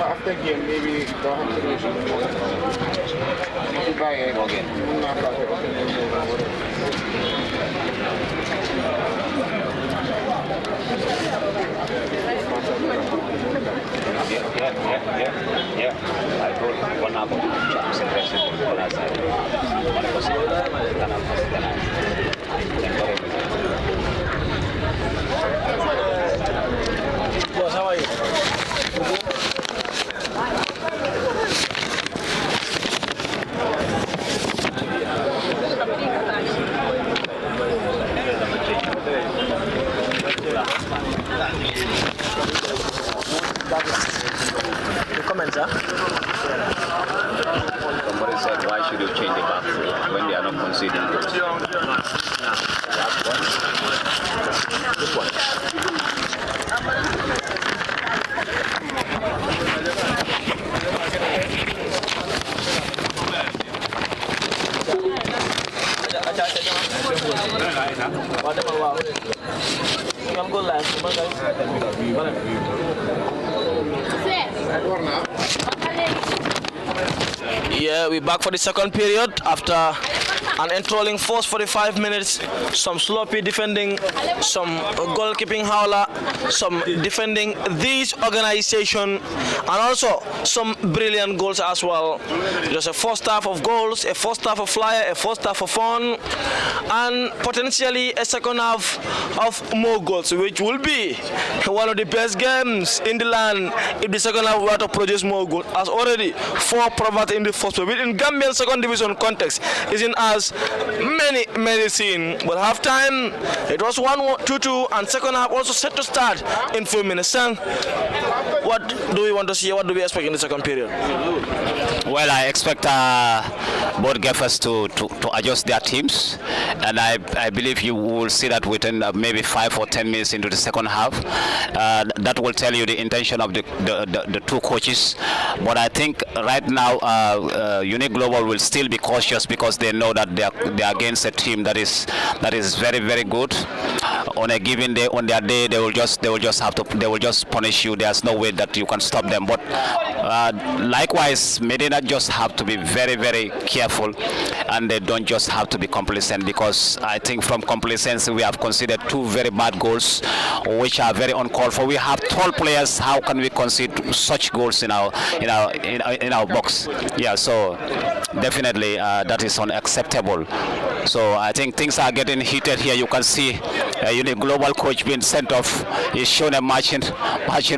After game, maybe don't have to do it. Buy it again. Yeah. I told one hour Boss, how are you? Comments, huh? Somebody said, why should you change the back four when they are not conceding goals? This one. Yeah, we're back for the second period after an enthralling first 45 minutes, some sloppy defending, some goalkeeping howler, some defending this organization, and also some brilliant goals as well. Just a first half of goals, a first half of flyer, a first half of fun, and potentially a second half of more goals, which will be one of the best games in the land if the second half were to produce more goals, as already 4 provided in the first half. In Gambian second division context, isn't as many seen, but half time it was 1-2, and second half also set to start in 4 minutes. Son, what do we want to see? What do we expect in the second period? Well, I expect both gaffers to adjust their teams, and I believe you will see that within maybe 5 or 10 minutes into the second half. That will tell you the intention of the two coaches. But I think right now Unique Global will still be cautious because they know that they are against a team that is very, very good. On a given day, on their day, they will just punish you. There's no way that you can stop them. But likewise, Medina just have to be very, very careful, and they don't just have to be complacent, because I think from complacency we have conceded 2 very bad goals, which are very uncalled for. We have tall players. How can we concede such goals in our box? Yeah, so definitely that is unacceptable. So I think things are getting heated here. You can see Unique Global coach being sent off. He's shown a marching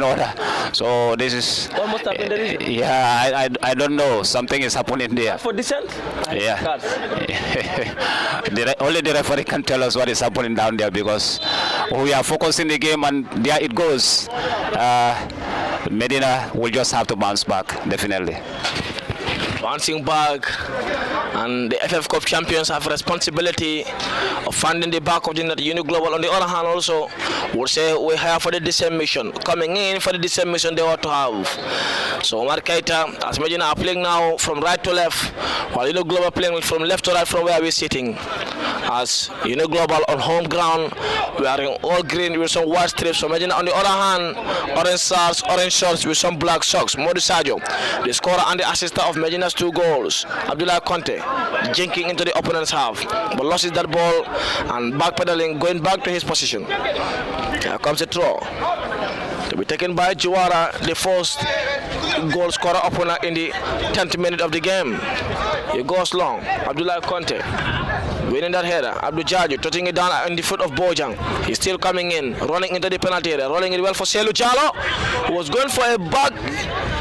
order. So this is Almost happened there, is it? Yeah, I don't know. Something is happening there. For descent? Yeah. Only the referee can tell us what is happening down there, because we are focusing the game and there it goes. Medina will just have to bounce back, definitely. Bouncing back, and the FF Cup champions have responsibility of finding the back of the net. Unique Global, on the other hand, also will say we're here for the same mission. Coming in for the same mission they ought to have. So Omar Keita, as Medina are playing now from right to left, while Unique Global playing from left to right from where we're sitting. As Unique Global on home ground, wearing all green with some white strips. So Medina on the other hand, orange stars, orange shorts with some black socks. Modu Sadio, the scorer and the assister of Medina's 2 goals. Abdullah Conte jinking into the opponent's half, but loses that ball and backpedaling, going back to his position. Here comes a throw to be taken by Juara, the first goal scorer opponent in the 10th minute of the game. He goes long. Abdullah Conte winning that header. Abdul Jaju touching it down in the foot of Bojang. He's still coming in, running into the penalty area, rolling it well for Selu Jalo, who was going for a back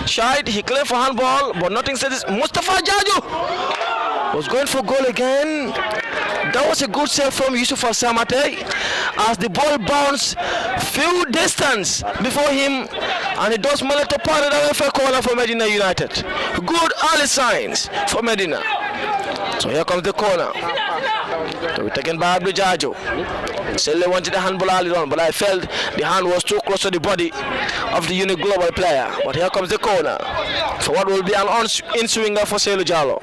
shot. He claimed for handball, but nothing says. Mustafa Jaju was going for goal again. That was a good save from Yusuf Al-Samate as the ball bounced few distance before him, and he does manage to part it for a corner for Medina United. Good early signs for Medina. So here comes the corner. To be taken by Abdul Jaju. Sele wanted the handball early on, but I felt the hand was too close to the body of the Unique Global player. But here comes the corner for what will be an in-swinger for Selu Jalo.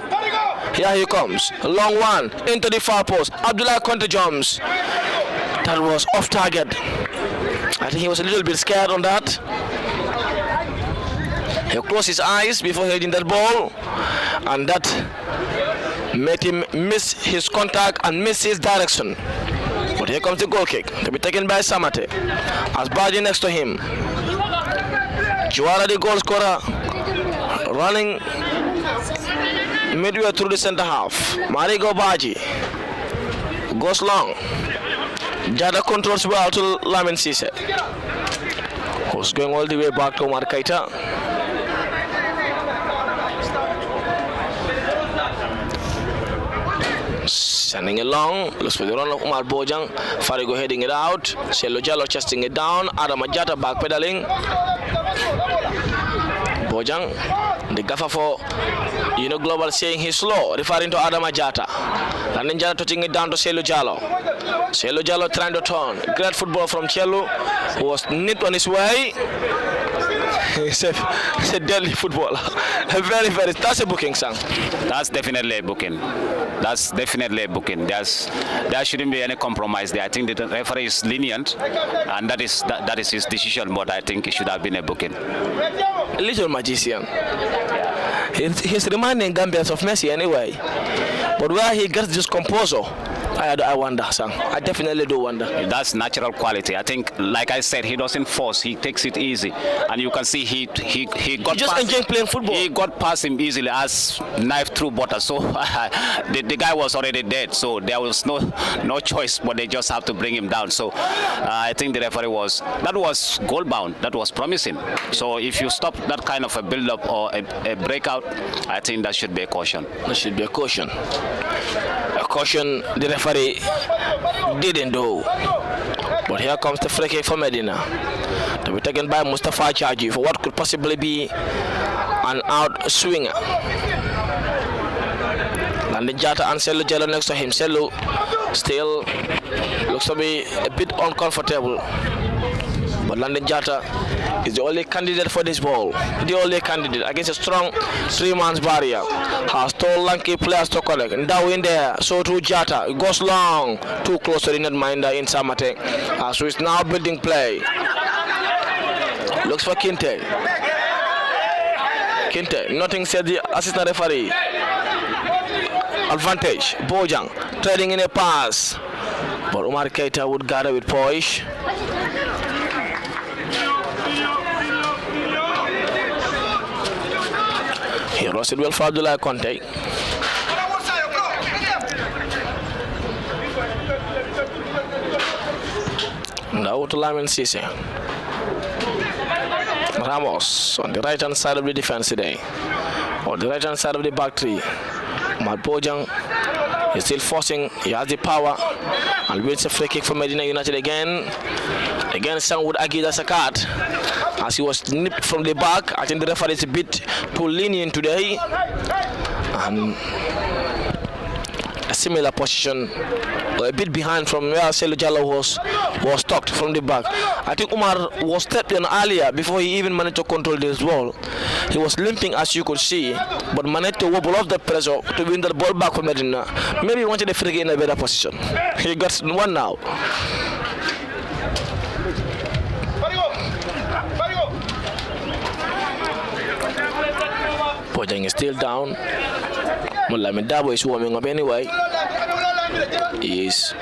Here he comes, a long one into the far post. Abdullah Conte jumps. That was off target. I think he was a little bit scared on that. He closed his eyes before hitting that ball, and that made him miss his contact and miss his direction. But here comes the goal kick to be taken by Samate. As Baji next to him. Juara, the goal scorer, running midway through the center half. Marigo Baji goes long. Jada controls well to Lamin Sise, who's going all the way back to Omar Keita. Sending it long, looks for the run of Umar Bojang. Farigo heading it out. Selo Jallo chesting it down. Adam Ajata backpedaling. Bojang, the gaffer for Global saying he's slow, referring to Adam Ajata. And then Jata touching it down to Selo Jallo. Selo Jallo trying to turn. Great football from Chelu, who was neat on his way. He's a deadly footballer. Very, very. That's a booking, son. That's definitely a booking. That's definitely a booking. There shouldn't be any compromise there. I think the referee is lenient, and that is his decision. But I think it should have been a booking. A little magician. He's reminding Gambians of Messi anyway. But where he gets this composure, I wonder, son. I definitely do wonder. That's natural quality. I think, like I said, he doesn't force. He takes it easy, and you can see he got just enjoying playing football. He got past him easily as knife through butter. So the guy was already dead. So there was no choice, but they just have to bring him down. So I think the referee was goal bound. That was promising. So if you stop that kind of a build up or a breakout, I think that should be a caution. That should be a caution. A caution. The referee didn't do. But here comes the free kick for Medina, to be taken by Mustafa Chaji for what could possibly be an out swinger. Landing Jata and Selu Jello next to him. Selu still looks to be a bit uncomfortable. But Landing Jata is the only candidate for this ball. The only candidate against a strong three-man barrier. Has tall, lanky players to connect. Now in there, so to Jata. It goes long, too close to the netminder in Samate. So it's now building play. Looks for Kinte. Kinte, nothing said the assistant referee. Advantage, Bojang, trading in a pass. But Omar Keita would gather with poise. He lost it well for Abdullah Conte. Now to Lamin Sise. Ramos on the right hand side of the defense today. On the right hand side of the back three. Malpojang is still forcing. He has the power. And wins a free kick for Medina United again. Again, some would argue that's a card, as he was nipped from the back. I think the referee is a bit too lenient today. And a similar position, or a bit behind from where Selu Jallo was tucked from the back. I think Umar was stepped in earlier before he even managed to control this ball. He was limping, as you could see, but managed to wobble off the pressure to win the ball back for Medina. Maybe he wanted the free kick in a better position. He got one now. Bojang is still down. Mulamin Dabo is warming up anyway. He is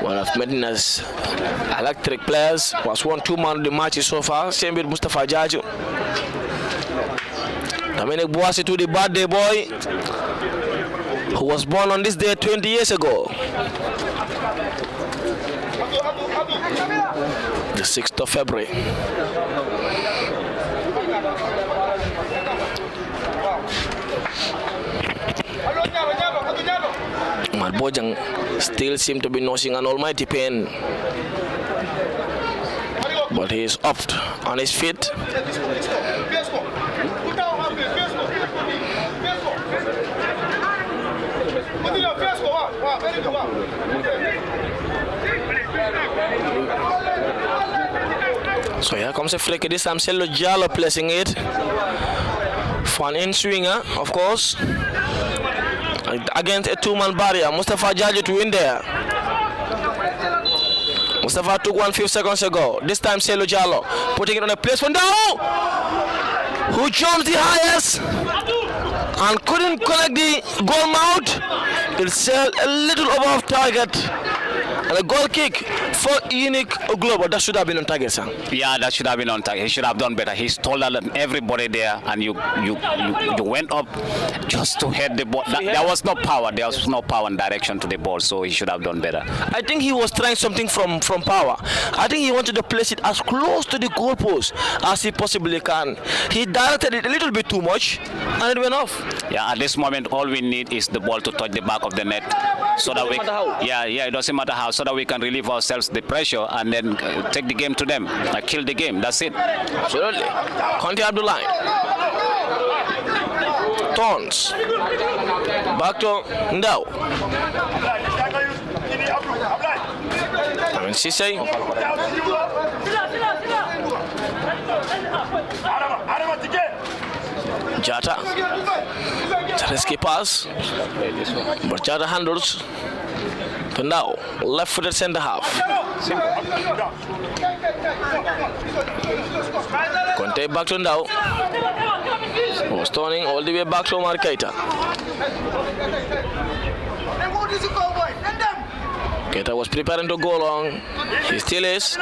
one of Medina's electric players. Was won 2 man of the matches so far. Same with Mustafa Jaju. Dominic Boasi to the birthday boy, who was born on this day 20 years ago. The 6th of February. Bojang still seems to be nursing an almighty pain, but he is up on his feet. So here comes a free kick. This time Selu Jallo placing it for an in-swinger, of course, against a 2-man barrier. Mustafa Jaju to win there. Mustafa took 1 few seconds ago. This time Selu Jallo putting it on a place for now, who jumps the highest and couldn't collect the goal mouth. It's a little above target. And a goal kick for Unique Global. That should have been on target, sir. Yeah, that should have been on target. He should have done better. He stole everybody there, and you went up just to head the ball. There was no power. There was no power and direction to the ball, so he should have done better. I think he was trying something from power. I think he wanted to place it as close to the goalpost as he possibly can. He directed it a little bit too much, and it went off. Yeah, at this moment, all we need is the ball to touch the back of the net, so that we. Yeah, it doesn't matter how, so that we can relieve ourselves the pressure and then take the game to them, kill the game. That's it. Absolutely. Conte Abdullah. Tons. Back to Ndao. Sisse. Jata. Risky pass. But Jata handles. To now, left-footed centre half. Conte back to now. Was turning all the way back to Omar Keita. Keita was preparing to go long. He still is.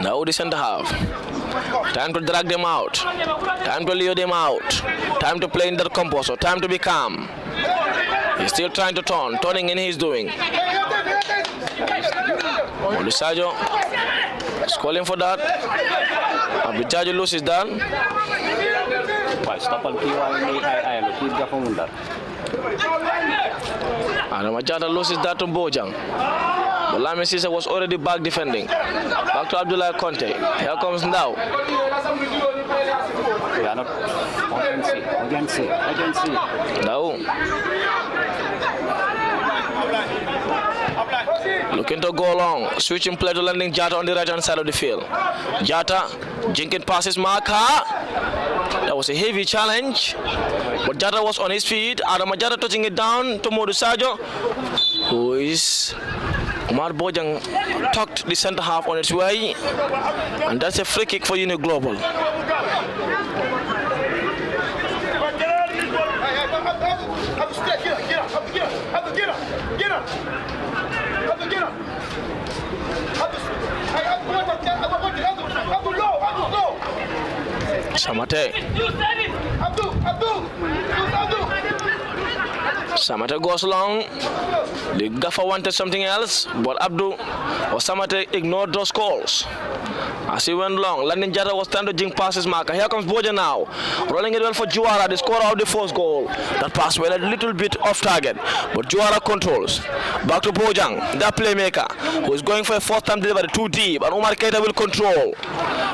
Now the centre half. Time to drag them out. Time to lure them out. Time to play in their composure. Time to be calm. He's still trying to turning in his doing. Olusajo is calling for that. Abijajo loses that. Adamajata loses that to Bojang. But Lamin Sisse was already back defending. Back to Abdullah Conte. Here comes now. We are not urgency. Now. Looking to go long, switching play to landing Jata on the right hand side of the field. Jata, jinking passes Marka. That was a heavy challenge, but Jata was on his feet. Adama Jata touching it down to Modu Sajo, who is Omar Bojang tucked the centre half on its way, and that's a free kick for Unique Global. Samate goes long. The gaffer wanted something else, but Abdul or Samate ignored those calls. As he went long, Landing Jata was trying to jink past his marker. Here comes Boja now, rolling it well for Juara, the scorer of the first goal. That pass went a little bit off target, but Juara controls. Back to Bojang, that playmaker, who is going for a fourth time delivery too deep, and Omar Keita will control.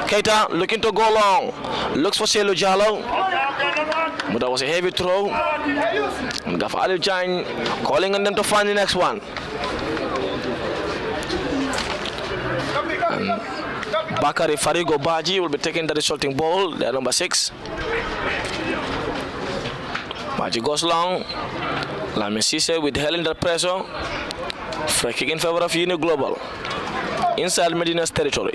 Keita looking to go long, looks for Selu Jallo, but that was a heavy throw. And Gaf Ali Jain calling on them to find the next one. And Bakari Farigo Baji will be taking the resulting ball, their number 6. Baji goes long. Lamin Sisse with held the pressure. Free kick in favor of Unique Global inside Medina's territory.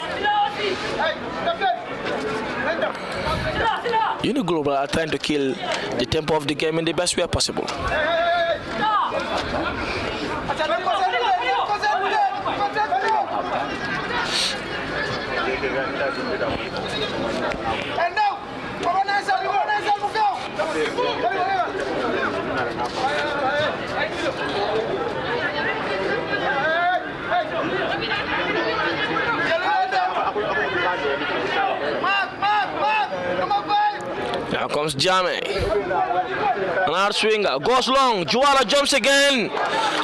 Unique Global are trying to kill the tempo of the game in the best way possible. Now comes Jame. Another swinger goes long. Juara jumps again.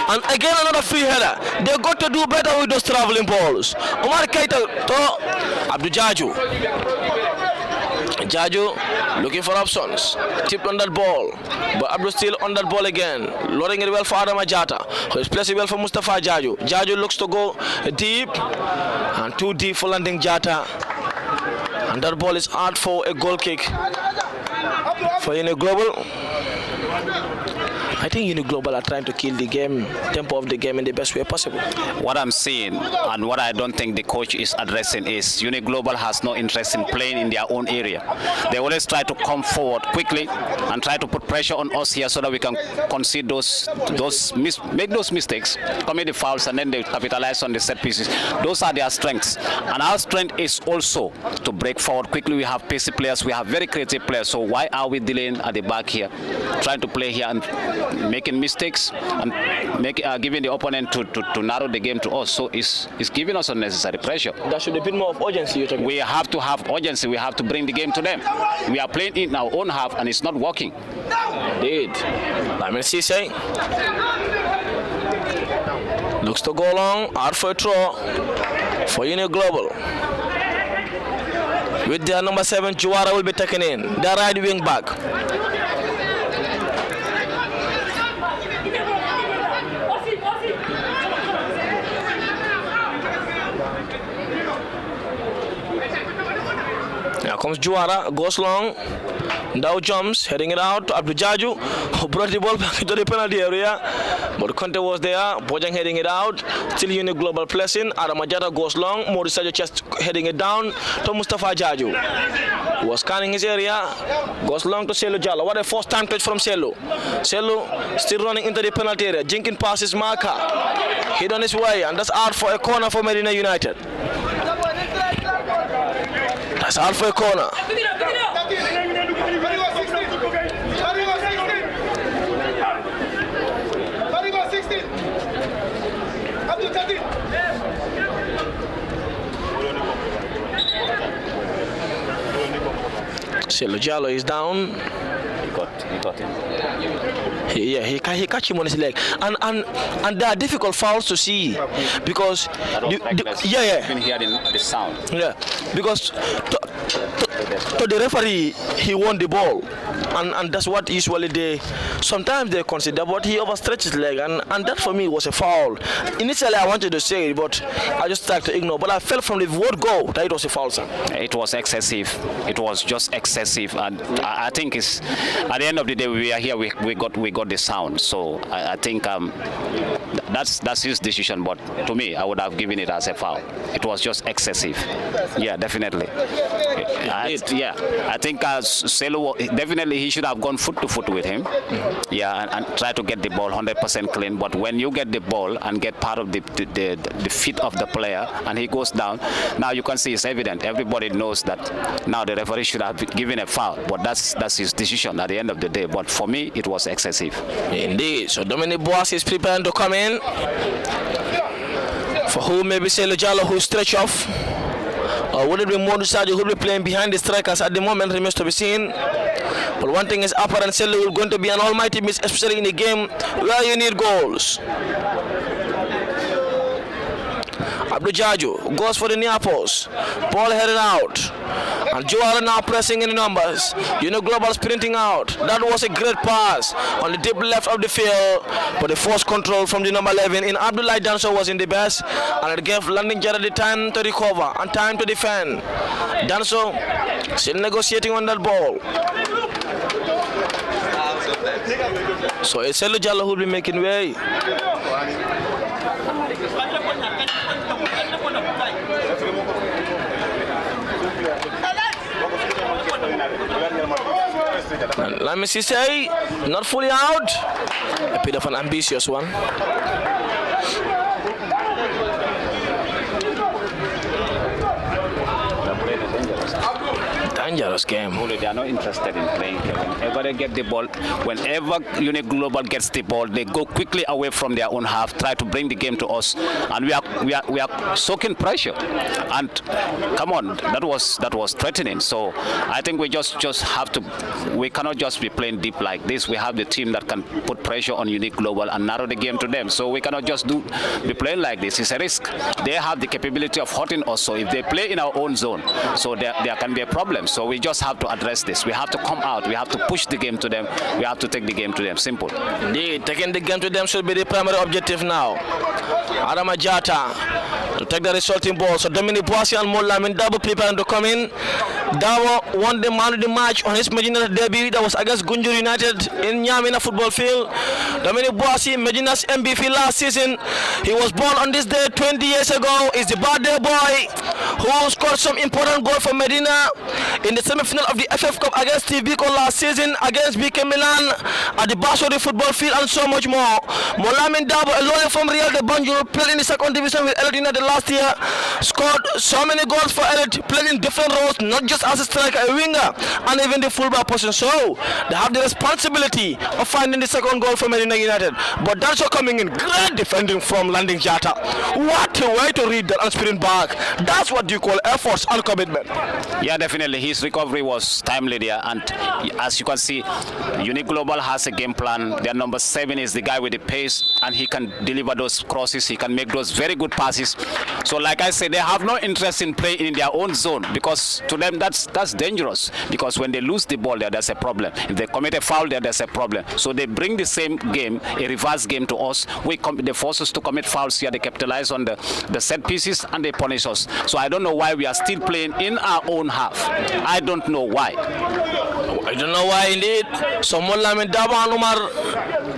And again another free header. They got to do better with those traveling balls. Omar Keita to Abdul Jaju. Jaju looking for options. Tipped on that ball. But Abdul still on that ball again. Loading it well for Adama Jata, who is placing well for Mustafa Jaju. Jaju looks to go deep. And too deep for landing Jata. And that ball is out for a goal kick for Unique Global. I think Uni Global are trying to kill the game, tempo of the game in the best way possible. What I'm seeing and what I don't think the coach is addressing is Uni Global has no interest in playing in their own area. They always try to come forward quickly and try to put pressure on us here so that we can concede make those mistakes, commit the fouls, and then they capitalize on the set pieces. Those are their strengths. And our strength is also to break forward quickly. We have pacey players, we have very creative players. So why are we delaying at the back here, trying to play here and making mistakes and giving the opponent to narrow the game to us? So it's giving us unnecessary pressure. There should have been more of urgency. You're talking. We have to have urgency. We have to bring the game to them. We are playing in our own half and it's not working. Indeed. Lamin Cisse looks to go long, out for a throw for Uni Global. With their number 7, Juara will be taken in, their right wing back. Now comes Juara, goes long. Dow jumps, heading it out to Abdul Jaju, who brought the ball back into the penalty area. But Conte was there, Bojang heading it out. Still Uni Global pressing. Aramajata goes long, Morisajo just heading it down to Mustafa Jaju. Was scanning his area, goes long to Selu Jallo. What a first time touch from Selu. Selu still running into the penalty area. Jenkins passes Marka. Hit on his way, and that's out for a corner for Medina United. That's out for a corner. Selu Jallo is down. He got him. He catch him on his leg, and they are difficult fouls to see because Been hearing the sound. Yeah, because to the referee he won the ball, and that's what usually sometimes they consider, but he overstretched his leg, and that for me was a foul. Initially I wanted to say it, but I just tried to ignore. But I felt from the word go that it was a foul, sir. It was excessive. It was just excessive, and I think it's at the end of the day we are here. We got the sound. So I think that's his decision. But to me, I would have given it as a foul. It was just excessive. Yeah, definitely. I think Selu definitely he should have gone foot to foot with him. Yeah, and try to get the ball 100% clean. But when you get the ball and get part of the feet of the player and he goes down, now you can see it's evident. Everybody knows that now the referee should have given a foul. But that's his decision at the end of the day. But for me, it was excessive. Indeed. So Dominic Boas is preparing to come in. For who maybe Selu Jallo who stretch off. Or would it be Modu Sadio who will be playing behind the strikers at the moment, remains to be seen. But one thing is apparent, Selu is going to be an almighty miss, especially in a game where you need goals. Abdul Jaju goes for the near post. Ball headed out. And Juara now pressing in the numbers. Uni Global sprinting out. That was a great pass on the deep left of the field. But the force control from the number 11 in Abdullah Danso was in the best. And it gave Landing Jara the time to recover and time to defend. Danso still negotiating on that ball. So it's Selu Jallo who will be making way. Let me see, not fully out. A bit of an ambitious one. Dangerous game. They are not interested in playing. Whenever they get the ball, whenever Uni Global gets the ball, they go quickly away from their own half, try to bring the game to us, and we are soaking pressure. And come on, that was threatening. So I think we just have to. We cannot just be playing deep like this. We have the team that can put pressure on Uni Global and narrow the game to them. So we cannot just be playing like this. It's a risk. They have the capability of hurting us. So if they play in our own zone, so there can be a problem. So we just have to address this. We have to come out. We have to push the game to them. We have to take the game to them. Simple. Indeed, taking the game to them should be the primary objective now. Adama Jata to take the resulting ball. So Dominic Boissy and Molamin Dabo preparing to come in. Dabo won the man of the match on his Medina debut. That was against Gunjur United in Nyamina football field. Dominic Boissy, Medina's MVP last season. He was born on this day 20 years ago. He's the birthday boy who scored some important goal for Medina in the semi-final of the FF Cup against TV last season, against BK Milan at the Basori football field, and so much more. Molamin Dabo, a lawyer from Real de Banjul, played in the second division with Elite United last year, scored so many goals for Elite, played in different roles, not just as a striker, a winger, and even the fullback position. So they have the responsibility of finding the second goal for Medina United. But that's coming in. Great defending from Landing Jata. What a way to read that and sprint back. That's what you call efforts and commitment. Yeah, definitely. His recovery was timely there, and as you can see, Unique Global has a game plan. Their number 7 is the guy with the pace, and he can deliver those crosses. He can make those very good passes. So like I said, they have no interest in playing in their own zone, because to them that's dangerous, because when they lose the ball there's a problem. If they commit a foul there's a problem. So they bring the same game, a reverse game to us. They force us to commit fouls here. They capitalize on the set pieces and they punish us. So I don't know why we are still playing in our own half. I don't know why. I don't know why indeed. So Molamin Dabo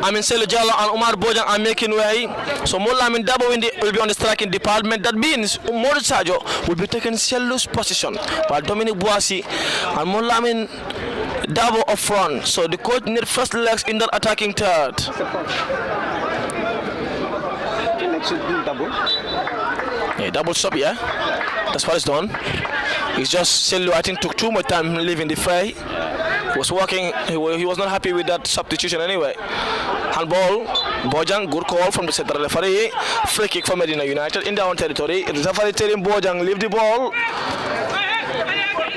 and Selu Jallo and Umar Bojang are making way. So Molamin Dabo will be on the striking department. That means Umar Sajo will be taking Selu's position, while Dominic Boissy and Molamin Dabo up front. So the coach needs first legs in that attacking third. Yeah, double stop, yeah. That's what it's done. It's just Selu, I think, took too much time leaving the fray. He was working, he was not happy with that substitution anyway. Handball, Bojang, good call from the central referee. Free kick for Medina United in their own territory. The referee telling Bojang, leave the ball.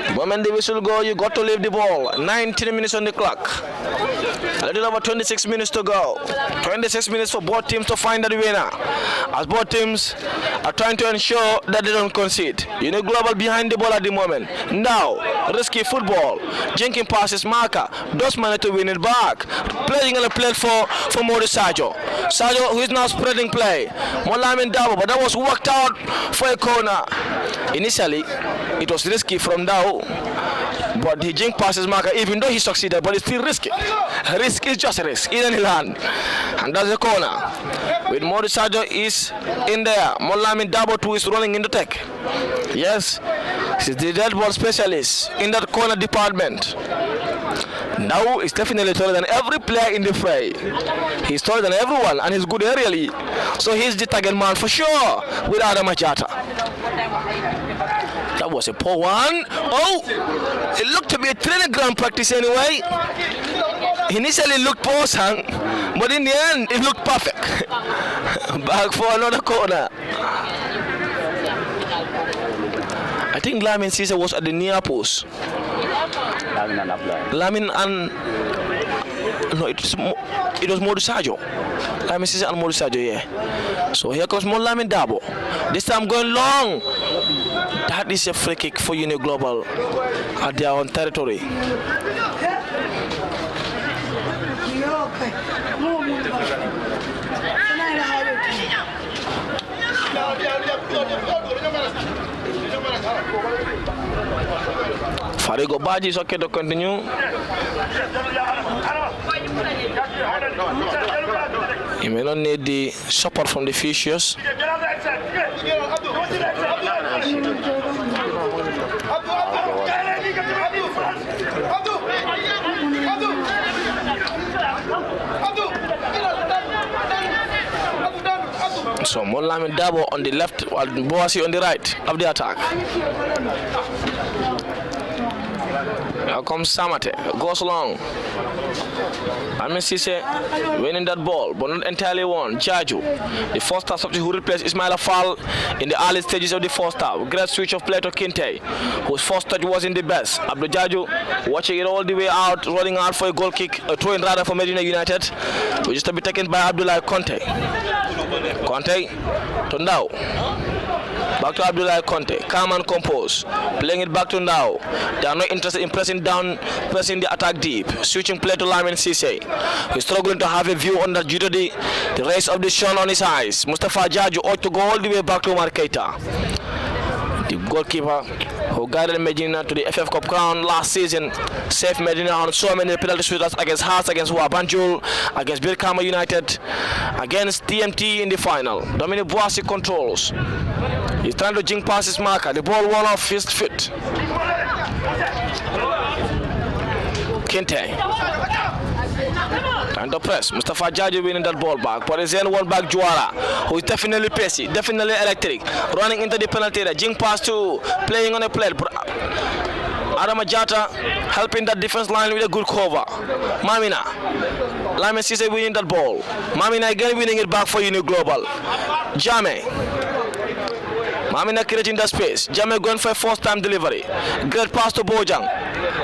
The moment the whistle go, you got to leave the ball. 19 minutes on the clock. A little over 26 minutes to go. 26 minutes for both teams to find the winner, as both teams are trying to ensure that they don't concede. Unique Global behind the ball at the moment. Now, risky football. Jenkin passes Marker. Does manage to win it back. Playing on the plate for Modi Sajo. Sajo, who is now spreading play. Molamin Dabo, but that was worked out for a corner. Initially, it was risky from Dao, but the jink passes Marker, even though he succeeded, but it's still risky. Risk is just a risk in any land. And that's the corner. With Modi Sajo is in there. Molamin Dabo too is rolling in the tech. Yes, he's the dead ball specialist in that corner department. Now he's definitely taller than every player in the fray. He's taller than everyone and he's good aerially. So he's the target man for sure with Adam Ajata. That was a poor one. Oh, it looked to be a training ground practice anyway. Initially looked poor, son, but in the end it looked perfect. Back for another corner. I think Lamin Caesar was at the near post. Lamin and no, it was Modu Sajo. Lamin Caesar and Modu Sajo, yeah. So here comes more Lamin Dabo. This time going long. That is a free kick for Unique Global at their own territory. Farigo Baji is okay to continue. He may not need the support from the officials. So Molamin Dabo on the left, while Boissy on the right of the attack. Now comes Samate, goes long. Amin Sise winning that ball, but not entirely won. Jaju, the first half substitute who replaced Ismail Afal in the early stages of the first half. Great switch of play to Kinte, whose first touch wasn't the best. Abdul Jaju watching it all the way out, rolling out for a goal kick, a throw in rather for Medina United, which is to be taken by Abdullah Conte. Conte to Ndao. Back to Abdullah Conte. Calm and compose. Playing it back to now. They are not interested in pressing the attack deep. Switching play to Lamin Cisse. He's struggling to have a view on the race of the sun on his eyes. Mustafa Jaju ought to go all the way back to Omar Keita. The goalkeeper who guided Medina to the FF Cup crown last season saved Medina on so many penalty shootouts against Hearts, against Wabanjul, against Birkama United, against TMT in the final. Dominic Boasi controls. He's trying to jink past his marker. The ball won off his foot. Kinte. Trying to press. Mustafa Jaji winning that ball back. But it's then one back Juara, who is definitely pacey, definitely electric. Running into the penalty area. Jink pass to playing on a plate. Adama Jata helping that defense line with a good cover. Mamina. Lamin Cisse winning that ball. Mamina again winning it back for Uni Global. Jame. Mamina creating the space. Jame going for a first time delivery. Great pass to Bojang.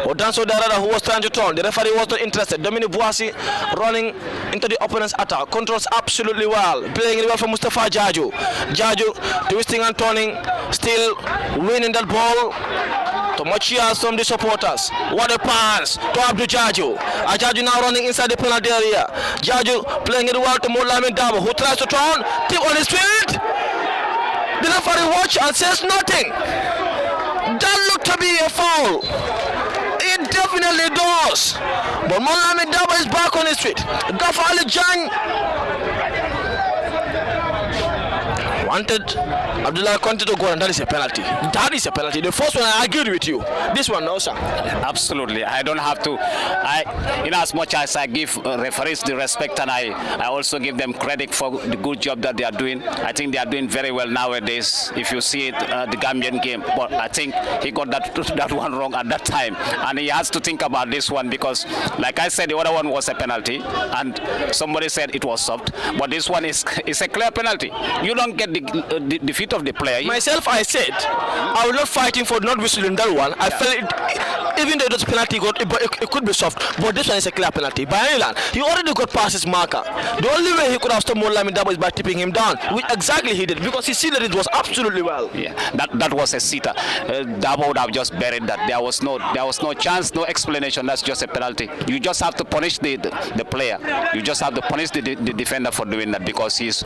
Odanso Darada, who was trying to turn. The referee was not interested. Dominic Boasi running into the opponent's attack. Controls absolutely well. Playing it well for Mustafa Jaju. Jaju twisting and turning. Still winning that ball. To much cheers from the supporters. What a pass to Abdul Jaju. Jaju now running inside the penalty area. Jaju playing it well to Mulamin Dabo, who tries to turn. Tip on his feet. The referee watch and says nothing. That looked to be a foul. It definitely does. But Mulamin Dabo is back on his feet. Gafar Ali Jang wanted Abdullah Conte to go, and that is a penalty. That is a penalty. The first one I agreed with you. This one, no, sir. Absolutely. I don't have to. In as much as I give referees the respect, and I also give them credit for the good job that they are doing. I think they are doing very well nowadays. If you see it, the Gambian game, but I think he got that one wrong at that time, and he has to think about this one because, like I said, the other one was a penalty, and somebody said it was soft, but this one is a clear penalty. You don't get the feet of the player. Myself, I said I was not fighting for not whistling that one. I felt it, even though it was a penalty, it could be soft, but this one is a clear penalty. By Ireland, he already got past his marker. The only way he could have stopped Molamin Dabo is by tipping him down, which exactly he did, because he see that it was absolutely well. Yeah, that was a sitter. Dabo would have just buried that. There was no chance, no explanation. That's just a penalty. You just have to punish the player. You just have to punish the defender for doing that because he's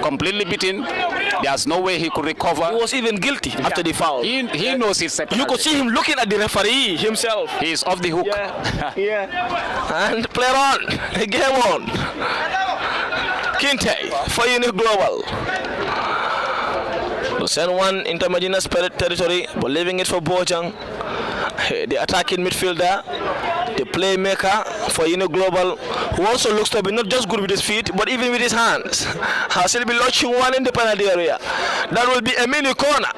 completely beaten. There's no way he could recover. He was even guilty after the foul. He knows it's a penalty. You could see him looking at the referee himself. He's off the hook. Yeah. And play on. Game on. Kinte for Uni Global. To send one into Medina territory, but leaving it for Bojang. The attacking midfielder, the playmaker for Uni Global, who also looks to be not just good with his feet, but even with his hands. Has he been launching one in the penalty area? That will be a mini corner.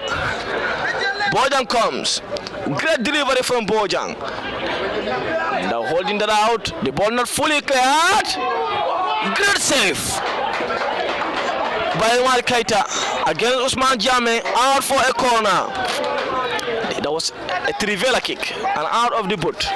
Bojang comes. Great delivery from Bojang. Now holding that out. The ball not fully cleared. Great save by Omar Keita against Usman Jame, out for a corner. That was a Trivela kick and out of the boot.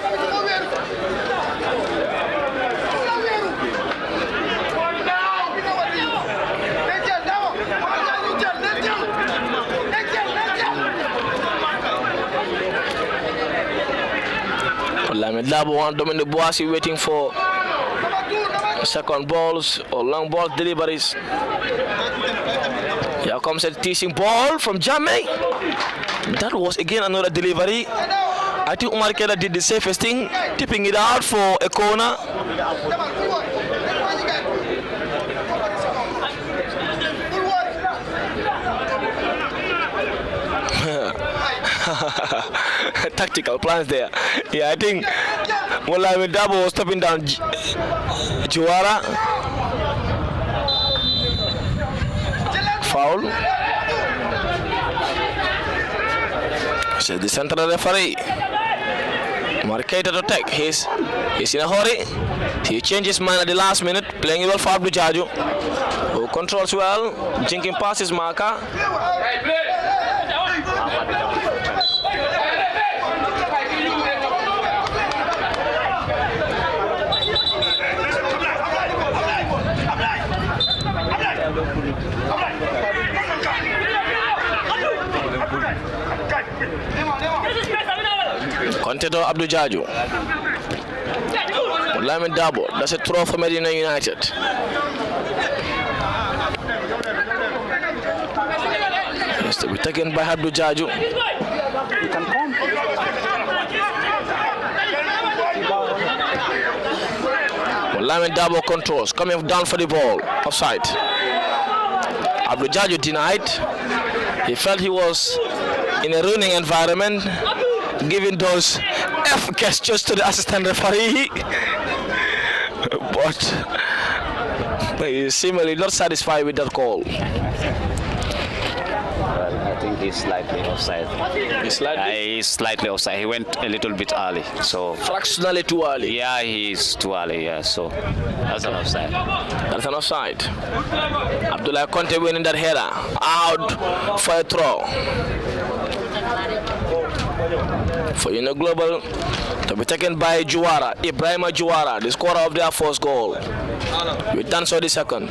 Lamin Dabo and Dominic Boasi waiting for second balls or long ball deliveries. Here comes a teasing ball from Jame. That was again another delivery. I think Omar Keita did the safest thing, tipping it out for a corner. Tactical plans there. Yeah, I think Molamin Dabo was stopping down Juara. Foul. Says the central referee. Omar Keita to take. He's in a hurry. He changes mind at the last minute, playing well for Abdul Jaju, who controls well, jinking past his marker. Kinte to Abdou Jaju. Lamin Dabo, that's a throw for Medina United. It's to be taken by Abdou Jaju. You can come. Lamin Dabo controls, coming down for the ball, offside. Abdou Jaju denied. He felt he was in a running environment, giving those F gestures to the assistant referee. But he is seemingly not satisfied with that call. I think he's slightly offside. He's slightly, He's slightly offside. He went a little bit early, so fractionally too early. yeah, he's too early. Yeah, so that's an offside. That's an offside. Abdullah Conte winning that header. Out for a throw. For Global to be taken by Juara, Ibrahima Juara, the scorer of their first goal. We done so the second.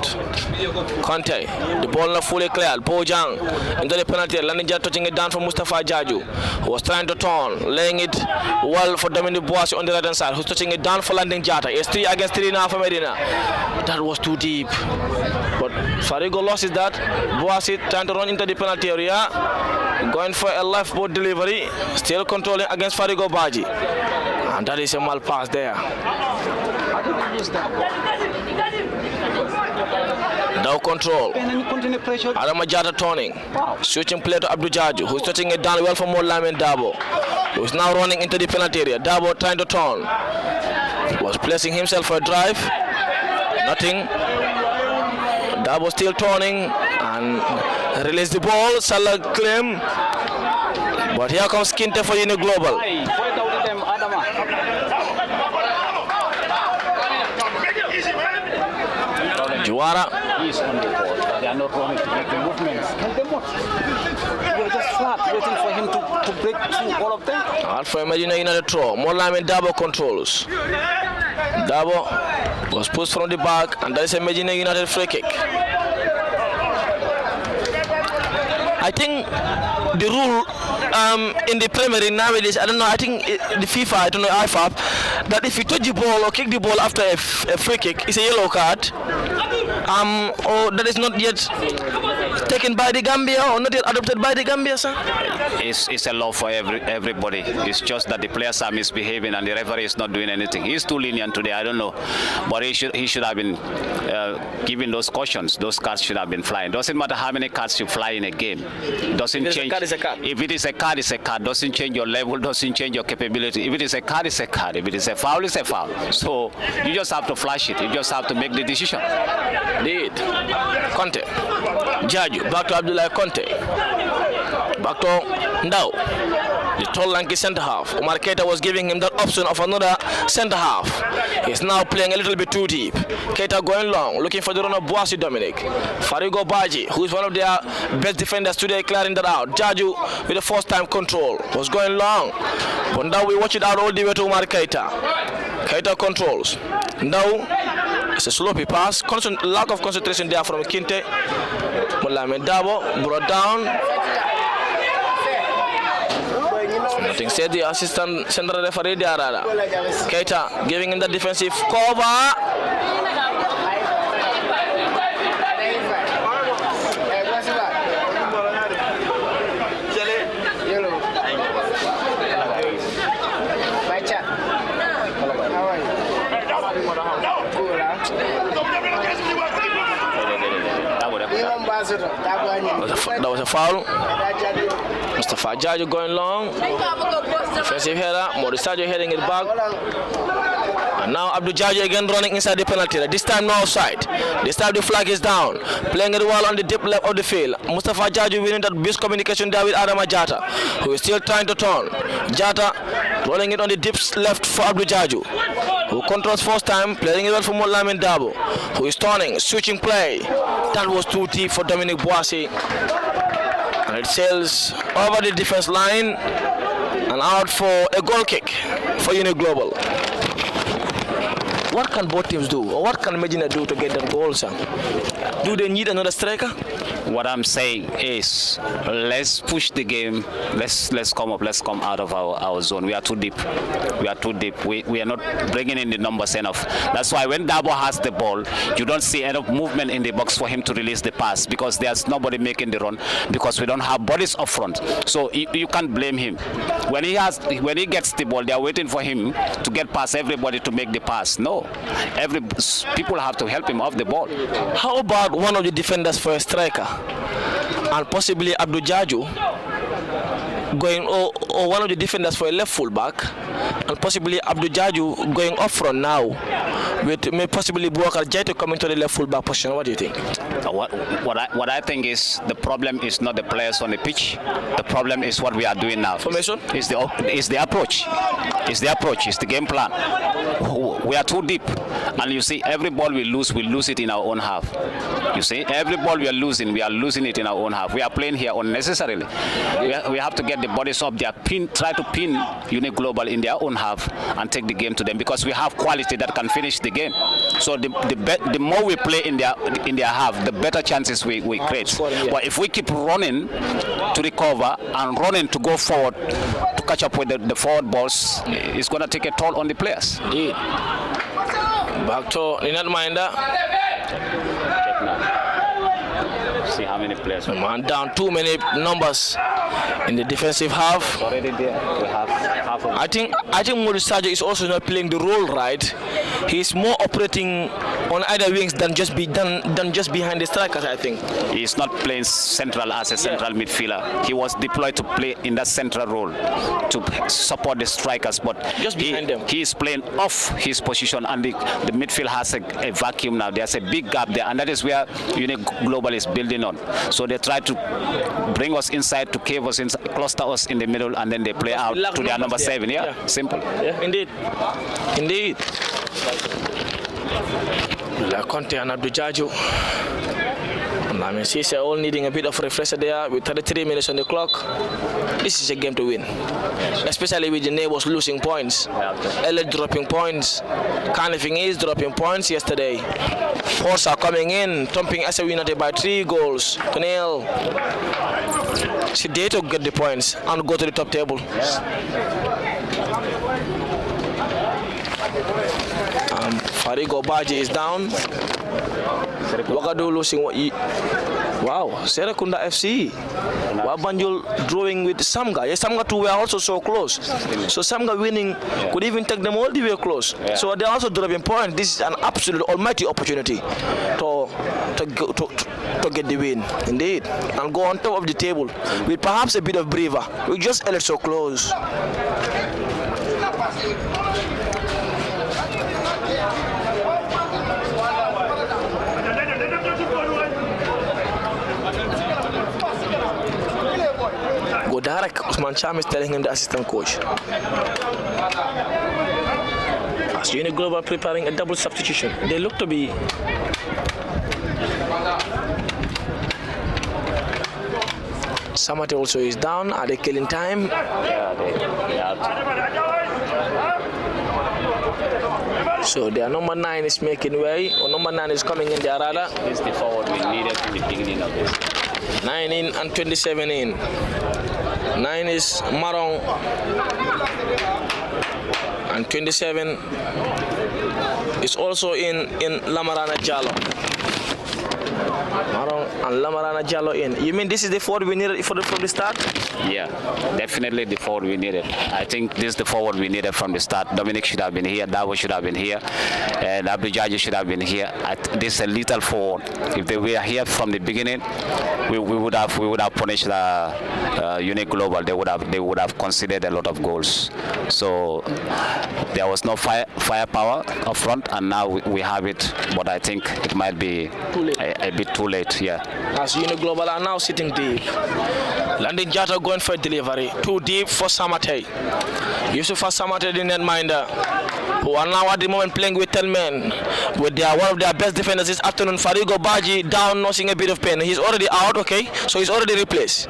Conte, the ball not fully cleared. Bojang into the penalty. Lanija touching it down for Mustafa Jaju, who was trying to turn, laying it well for Dominic Boasi on the right hand side, who's touching it down for Landing Jata. It's 3 against 3 now for Medina. That was too deep. But Farigo lost that. Boasi trying to run into the penalty area, going for a left boot delivery, still controlling against Farigo Baji. And that is a mal pass there. Now control. Adama Jata turning. Switching play to Abdou Jaju, who's touching it down well for Lamin Dabo, who's now running into the penalty area. Dabo trying to turn. Was placing himself for a drive. Nothing. Dabo still turning and release the ball. Salah claim. But here comes Kinte for Global. Juara. He's on the ball. They are not running to make the movements. Tell them what. You're just flat, waiting for him to break through all of them. Out for Medina United throw. Lamin Dabo controls. Dabo was pushed from the back, and that is a Medina United free kick. I think the rule in the Premier League nowadays, I don't know, I think the FIFA, I don't know, IFAB, that if you touch the ball or kick the ball after a free kick, it's a yellow card. Or that is not yet taken by the Gambia or not yet adopted by the Gambia, sir? It's a law for everybody. It's just that the players are misbehaving and the referee is not doing anything. He's too lenient today, I don't know. But he should have been giving those cautions. Those cards should have been flying. Doesn't matter how many cards you fly in a game. Doesn't change. A card is a card. If it is a card, it's a card. Doesn't change your level, doesn't change your capability. If it is a card, it's a card. If it is a foul, it's a foul. So you just have to flash it. You just have to make the decision. Indeed. Conte. Jaju. Back to Abdullah Conte. Back to Ndao. The tall lanky centre half. Omar Keita was giving him that option of another centre half. He's now playing a little bit too deep. Keita going long, looking for the run of Boasi Dominic. Farigo Baji, who is one of their best defenders today, clearing that out. Jaju with the first time control was going long. But now we watch it out all the way to Omar Keita. Keita controls. Now it's a sloppy pass. Lack of concentration there from Kinte. Lamin Dabo brought down. Nothing said the assistant central referee there. Keita giving him the defensive cover. That was a foul. Mustafa Jaju going long. Defensive header. Morisajo heading it back. And now Abdou Jaju again running inside the penalty area. This time no offside. This time the flag is down. Playing it well on the deep left of the field. Mustafa Jaju winning that best communication there with Adama Jata, who is still trying to turn. Jata rolling it on the deep left for Abdou Jaju, who controls first time, playing it well for Lamin Dabo, who is turning, switching play. That was too deep for Dominic Boasi. And it sails over the defense line and out for a goal kick for Global. What can both teams do, or what can Medina do to get that goal, sir? Do they need another striker? What I'm saying is, let's push the game. Let's come up. Let's come out of our zone. We are too deep. We are too deep. We are not bringing in the numbers enough. That's why when Dabo has the ball, you don't see enough movement in the box for him to release the pass, because there's nobody making the run, because we don't have bodies up front. So you can't blame him. When he gets the ball, they are waiting for him to get past everybody to make the pass. No, people have to help him off the ball. How about one of the defenders for a striker, and possibly Abdul Jaju going, or one of the defenders for a left fullback, and possibly Abdul Jaju going up front now, with possibly Bouakar Jaito coming to the left fullback position? What do you think? What I think is the problem is not the players on the pitch. The problem is what we are doing now. Formation? Is the approach. It's the approach. It's the game plan. We are too deep, and you see, every ball we lose it in our own half. You see, every ball we are losing it in our own half. We are playing here unnecessarily. We have to get the bodies up there, try to pin Unique Global in their own half and take the game to them, because we have quality that can finish the game. So the more we play in their half, the better chances we create. But if we keep running to recover and running to go forward to catch up with the forward balls, it's going to take a toll on the players. Indeed. Back to Ninat Minder. See how many players. Man down too many numbers in the defensive half. Already there. We have half of I think Maurice Sadio is also not playing the role right. He's more operating on either wings than just behind the strikers, I think. He's not playing central as a central midfielder. He was deployed to play in that central role to support the strikers, but just behind them. He is playing off his position, and the midfield has a vacuum now. There's a big gap there, and that is where Unique Global is building on. So they try to bring us inside, to cave us inside, cluster us in the middle, and then they play out to their number 7. Yeah, simple. Yeah, indeed. La Conte and Abdul Jaju. I mean, they're all needing a bit of refresher there with 33 minutes on the clock. This is a game to win, especially with the neighbors losing points, Elliot dropping points, Carnifing is dropping points yesterday. Force are coming in, thumping SAW United by 3 goals to 0. See, they to get the points and go to the top table. Farigo Baji is down. Wagadu losing. Wow, Serekunda FC. Wabanjul drawing with Samga. Yes, Samga too were also so close. So Samga winning could even take them all the way close. So they are also dropping points. This is an absolute almighty opportunity to get the win, indeed, and go on top of the table with perhaps a bit of breather. We just ended so close. Godarak, Usman Cham is telling him, the assistant coach. As Unique Global preparing a double substitution, they look to be Samate also is down. Are they killing time? Yeah, they are. So their number 9 is making way, or number 9 is coming in there rather. This is the forward we needed in the beginning of this. 9 in and 27 in. 9 is Marong and 27 is also in Lamarana Jallo. Marong and Lamarana Jallo in. You mean this is the forward we needed from the start? Yeah, definitely the forward we needed. I think this is the forward we needed from the start. Dominic should have been here, Davo should have been here, and Abdul Jaji should have been here. This is a little forward. If they were here from the beginning, we would have punished the Unique Global. They would have conceded a lot of goals. So there was no firepower up front, and now we have it. But I think it might be a bit too late. Yeah. As Unique Global are now sitting deep. Landing Jata going for a delivery. Too deep for Samate. Yusufa Samate the netminder, who are now at the moment playing with 10 men. With one of their best defenders this afternoon, Farigo Baji, down, nursing a bit of pain. He's already out, okay? So he's already replaced.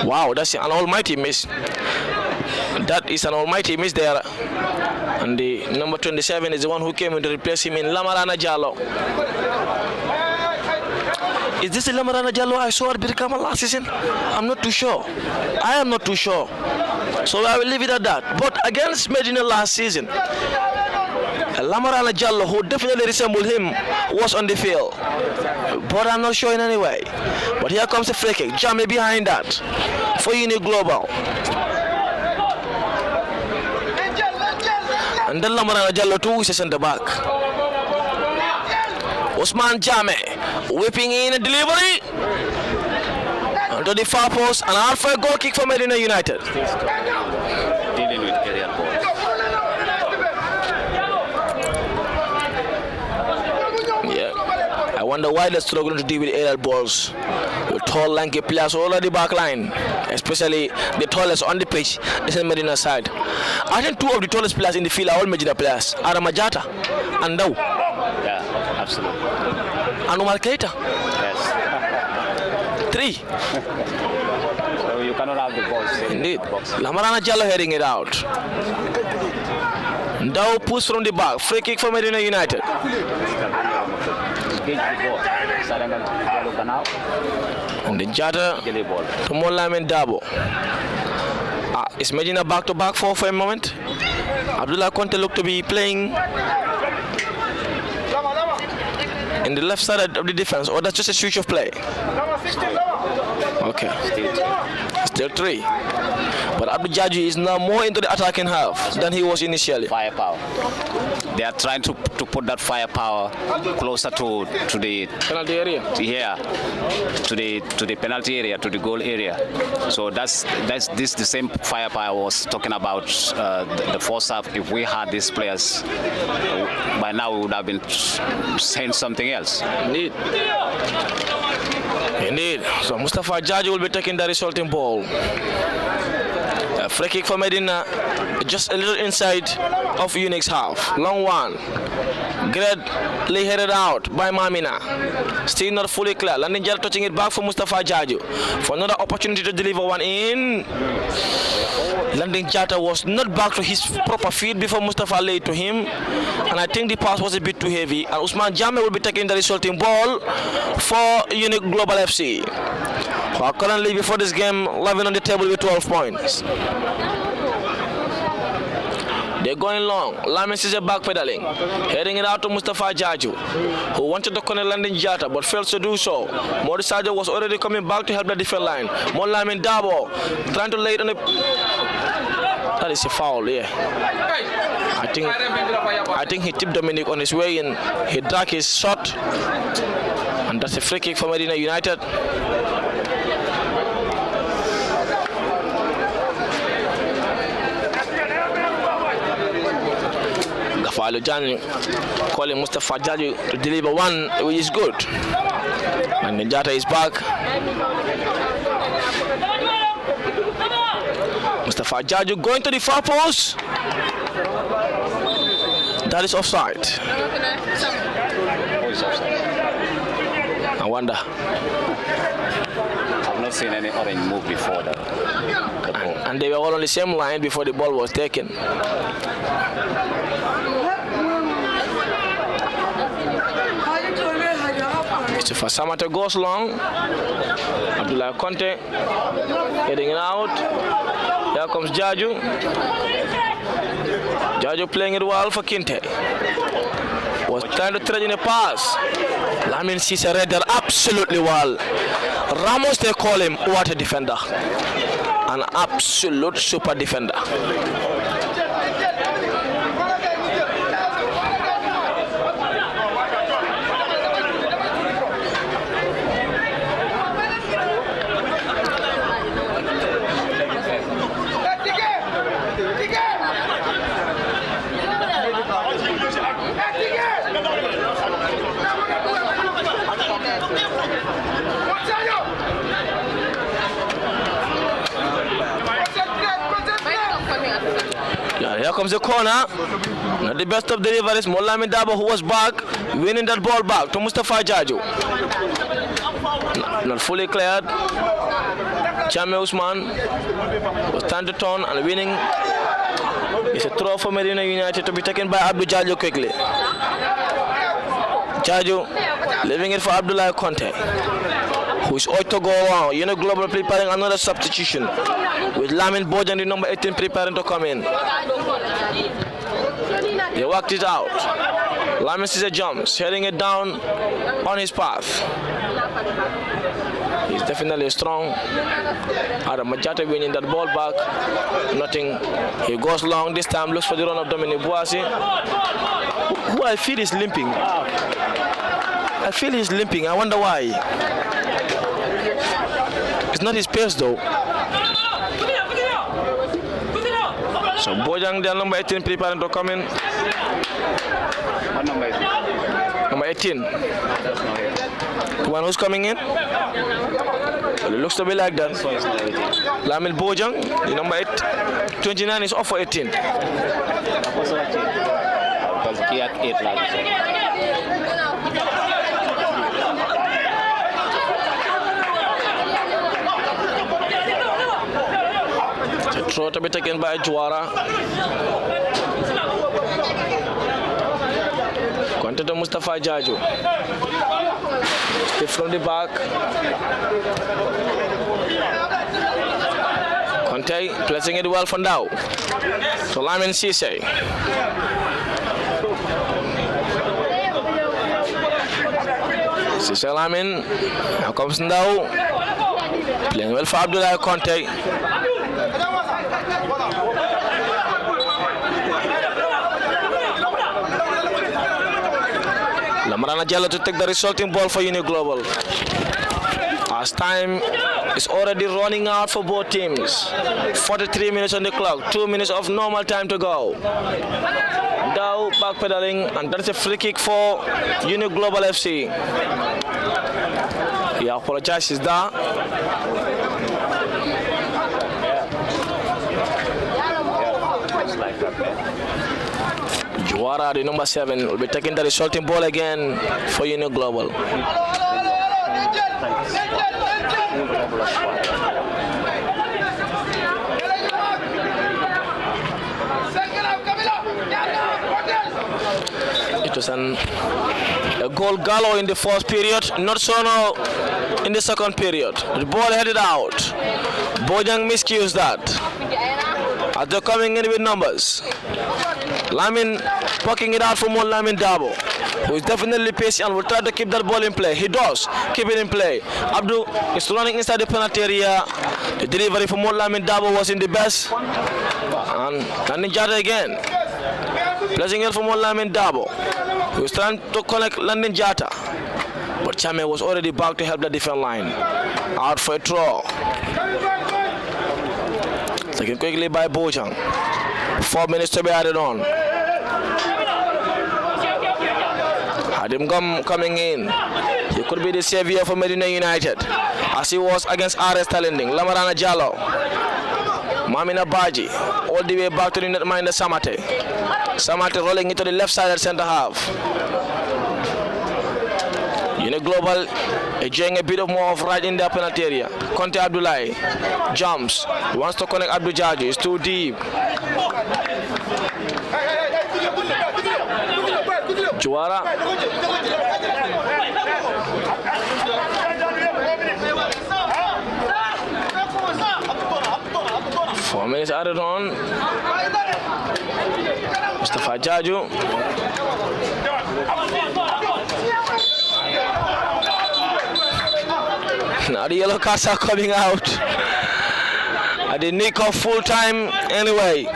Wow, that's an almighty miss. That is an almighty miss there. And the number 27 is the one who came in to replace him in Lamarana Jallo. Is this the Lamarana Jallo I saw at Birkama last season? I'm not too sure. I am not too sure. So I will leave it at that. But against Medina last season, Lamarana Jallo, who definitely resembled him, was on the field. But I'm not sure in any way. But here comes the free kick. Jamie behind that for Uni Global. And then Lamarana Jallo too is a centre back. Usman Jame whipping in a delivery onto the far post, and out for a goal kick for Medina United. Dealing with aerial balls. Yeah, I wonder why they're struggling to deal with aerial balls. The tall, lanky players all at the back line, especially the tallest on the pitch. This is Medina side. I think two of the tallest players in the field are all Medina players: Aramajata and Dau. Yeah, absolutely. And Umar Keita. Yes. 3. So you cannot have the balls. Indeed. Lamarana Jallo heading it out. Dau push from the back. Free kick for Medina United. And the Jata to Molamin Dabo. Is Medina back to back for a moment? Abdullah Conte looked to be playing in the left side of the defense, or that's just a switch of play? Okay. Still 3. But Abdul Jaji is now more into the attacking half than he was initially. Firepower. They are trying to put that firepower closer to the Penalty area. to the penalty area, to the goal area. So that's the same firepower I was talking about the first half. If we had these players, by now we would have been saying something else. Indeed. Indeed. So Mustafa Jaji will be taking the resulting ball. A free kick for Medina, just a little inside of Unix half. Long one. Greatly headed out by Mamina. Still not fully clear. Landing Jal touching it back for Mustafa Jaju for another opportunity to deliver one in. Landing Jata was not back to his proper feet before Mustafa laid to him, and I think the pass was a bit too heavy. And Usman Jame will be taking the resulting ball for Unique Global FC, who are currently before this game living on the table with 12 points. They're going long. Lamin is back pedaling, heading it out to Mustafa Jaju, who wanted to connect Landing Jata but failed to do so. Maurice Sadio was already coming back to help the defense line. More Lamin Dabo trying to lay it on the. That is a foul, yeah. I think he tipped Dominic on his way in. He dragged his shot, and that's a free kick for Medina United. Gafalo Jani calling Mustafa Jaju to deliver one, which is good. And Njata is back. Mustafa Jaju going to the far post. That is offside. I wonder. I've not seen any orange move before that. And they were all on the same line before the ball was taken. Mustafa Samata goes long. Abdullah Conte heading it out. Here comes Jaju. Jaju playing it well for Kinte. Was trying to thread in a pass. Lamin Sisa read that absolutely well. Ramos, they call him, what a defender. An absolute super defender. Here comes the corner. Not the best of deliveries. Moulami Dabo, who was back, winning that ball back to Mustafa Jaju. Not fully cleared. Jame Usman was trying to turn and winning It's a throw for Medina United to be taken by Abdul Jajo quickly. Jajo leaving it for Abdullah Conte, who is out to go on. Global preparing another substitution with Lamin Bojan, the number 18, preparing to come in. They worked it out. Lamin Cesar jumps, heading it down on his path. He's definitely strong. Adam Majata winning that ball back. Nothing. He goes long this time, looks for the run of Dominic Boasi, who I feel is limping. I feel he's limping. I wonder why. It's not his pace though. So Bojang, their number 18, preparing to come in. What number is it? Number 18. The one who's coming in? Well, it looks to be like that. Lamil Bojang, the number 8, 29 is off for 18. Because he had 8 last. Throw to be taken by Juara. Conte to Mustafa Jaju. Stiff from the back. Conte placing it well for now. So Lamin Cisse. Cisse Lamin. Now comes now. Playing well for Abdullah Conte. Lamarana Jallo to take the resulting ball for Uni Global. As time is already running out for both teams. 43 minutes on the clock, 2 minutes of normal time to go. Now backpedaling, and that's a free kick for Uni Global FC. He apologizes there. Juara, the number 7, will be taking the resulting ball again for Uni Global. It was a goal gallo in the first period, not so now in the second period. The ball headed out. Bojang miscues that. As they're coming in with numbers. Lamin poking it out for more Lamin Dabo, who is definitely patient and will try to keep that ball in play. He does keep it in play. Abdul is running inside the penalty area. The delivery for more Lamin Dabo was in the best. And Landin Jata again. Placing it for more Lamin Dabo, who is trying to connect Landin Jata. But Chame was already back to help the defense line. Out for a throw. Taken quickly by Bojang. 4 minutes to be added on. Hadim Gum coming in. He could be the savior for Medina United, as he was against RS Talending. Lamarana Jallo. Mamina Baji. All the way back to the netminder Samate. Samate rolling into the left side at center half. Uni Global enjoying a bit of more of right in their penalty area. Conte Abdullahi jumps. Wants to connect Abdul Jaji. It's too deep. Juara. 4 minutes added on. Mustafa Jaju. Now the yellow cards are coming out. At the nick of full time anyway.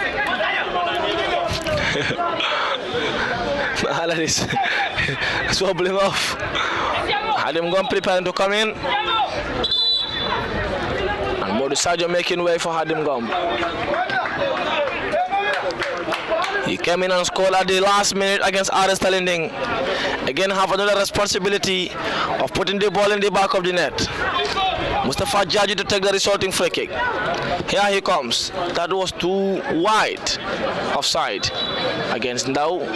Let's wobble him off. Had him gone preparing to come in. And Modu Sadio making way for Hadim Gum. He came in and scored at the last minute against RS Talending. Again, have another responsibility of putting the ball in the back of the net. Mustafa Jaji to take the resulting free kick. Here he comes. That was too wide offside against Ndau.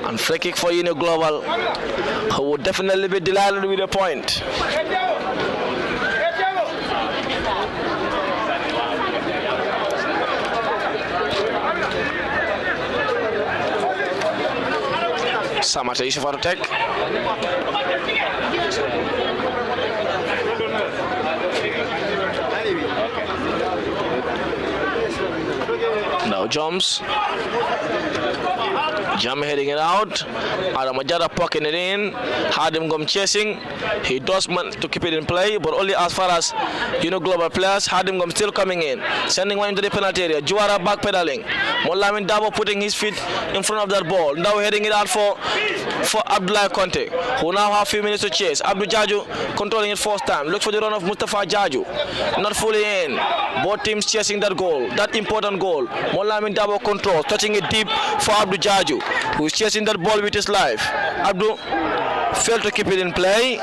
And free kick for Uni Global, who would definitely be delighted with a point. Samata Yusuf to take. Now jumps. Jam heading it out. Aramajada poking it in. Had him come chasing. He does manage to keep it in play, but only as far as global players. Had him come still coming in, sending one into the penalty area. Juara backpedaling. Molamin Dabo putting his feet in front of that ball. Now heading it out for Abdullah Conte, who now have a few minutes to chase. Abdul Jaju controlling it first time. Looks for the run of Mustafa Jaju. Not fully in. Both teams chasing that goal, that important goal. Molamin Dabo control, touching it deep for Abdul Jaju, who is chasing that ball with his life. Abdul failed to keep it in play.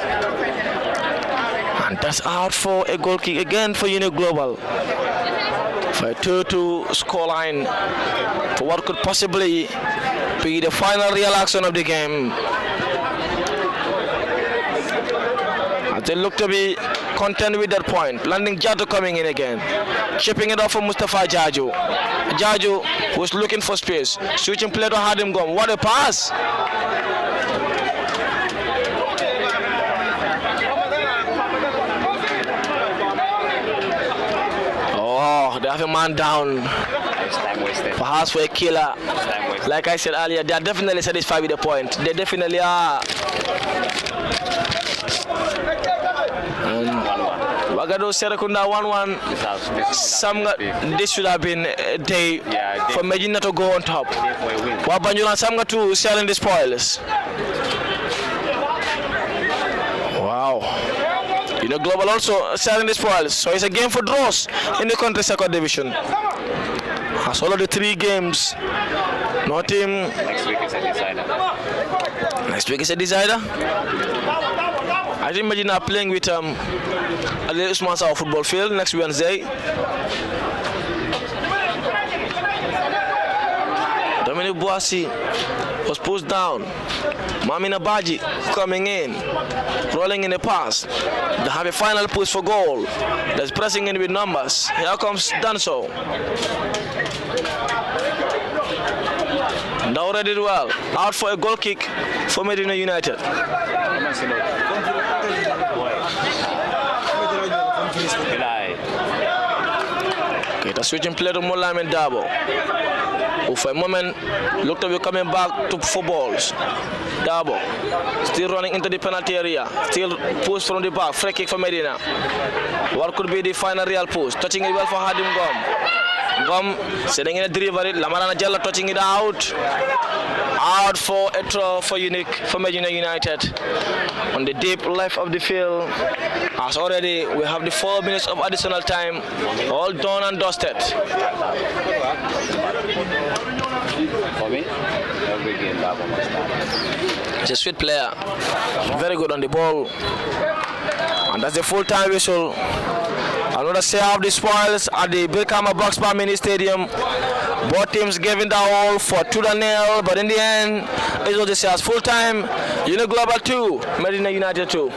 And that's out for a goal kick again for Global. For a 2-2 scoreline for what could possibly be the final real action of the game. As they look to be content with that point. Landing Jadu coming in again. Chipping it off for Mustafa Jaju. Jaju was looking for space. Switching play to Hadim Gom. What a pass! Oh, they have a man down. Perhaps for a killer. Like I said earlier, they are definitely satisfied with the point. They definitely are. Wagado Serakunda 1-1. This should have been a day for Medina to go on top. Wabanjula Samga 2 selling the spoils. Wow. Global also selling the spoils. So it's a game for draws in the country second division. As all of the 3 games, no team. Next week is a decider. Next week is a decider. I think Medina are playing with Ali Usman Sawa football field next Wednesday. Dominic Boasi was pushed down. Mamina Baji coming in, rolling in the pass. They have a final push for goal. That's pressing in with numbers. Here comes Danso. Now ready well. Out for a goal kick for Medina United. Okay, the switching play to Molamin Dabo, who for a moment looked to be coming back to 4 balls. Dabo still running into the penalty area, still push from the back, free kick for Medina. What could be the final real push? Touching it well for Hadim Gom. Gom sitting in a delivery. Lamarana Jella touching it out. Out for a throw for Medina United on the deep left of the field. As already we have the 4 minutes of additional time, all done and dusted. For me, every game Dabo must start. He's a sweet player, very good on the ball, and that's the full-time whistle. Another share of the spoils at the Bilkama Boxbar Mini Stadium. Both teams giving the all for 2-0, but in the end, it was the shares full-time. Global 2, Medina United 2.